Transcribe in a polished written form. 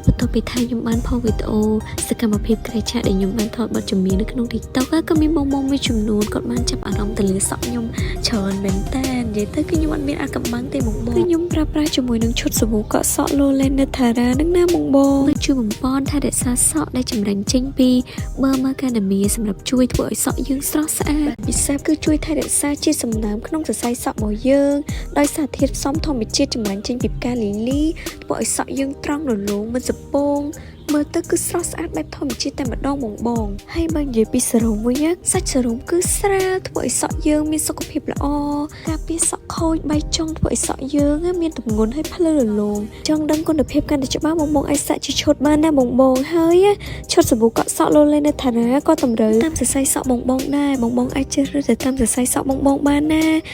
បន្ទាប់ពីថាខ្ញុំបានផុសវីដេអូសកម្មភាពក្រៃឆាដែលខ្ញុំបានថតបទចម្រៀងនៅក្នុង TikTok ក៏មានបងមួយចំនួនគាត់បានចាប់អារម្មណ៍ទៅលើសក់ខ្ញុំច្រើនមែនតើនិយាយទៅគឺខ្ញុំអត់មានអាកំបាំងទេបងគឺខ្ញុំប្រើប្រាស់ជាមួយនឹងឈុតសាប៊ូកក់សក់ Lolaine Nethara នឹងណាបងជួយបំពន់ថែរក្សាសក់ដែលចម្រាញ់ចេញពី Burma Academy សម្រាប់ជួយធ្វើឲ្យសក់យើងស្រស់ស្អាតពិសេសគឺជួយថែរក្សាជាតិសំណើមក្នុងសរសៃសក់របស់យើងដោយសារធាតុផ្សំធម្មជាតិចម្រាញ់ចេញពីផ្កាលីលីធ្វើឲ្យសក់យើងត្រង់រលោងមិនសពងមើលទៅគឺស្រស់ស្អាតបែបធម្មជាតិតែម្ដងបងហើយបើនិយាយពីសេរ៉ូមវិញសាច់សេរ៉ូមគឺស្រាលធ្វើឲ្យសក់យើងមានសុខភាពល្អការពារសក់ខូចបែកចុងធ្វើឲ្យសក់យើងមានទម្ងន់ហើយភ្លឺរលោងចង់ដឹងគុណភាពកាន់តែច្បាស់បងអាចសាក់ជាឈុតបានណាបងហើយឈុតសាប៊ូកក់សក់ Lolaine Nethara ក៏តម្រូវតាមសរសៃសក់បងដែរបងអាចជ្រើសរើសទៅតាមសរសៃសក់បងបានណា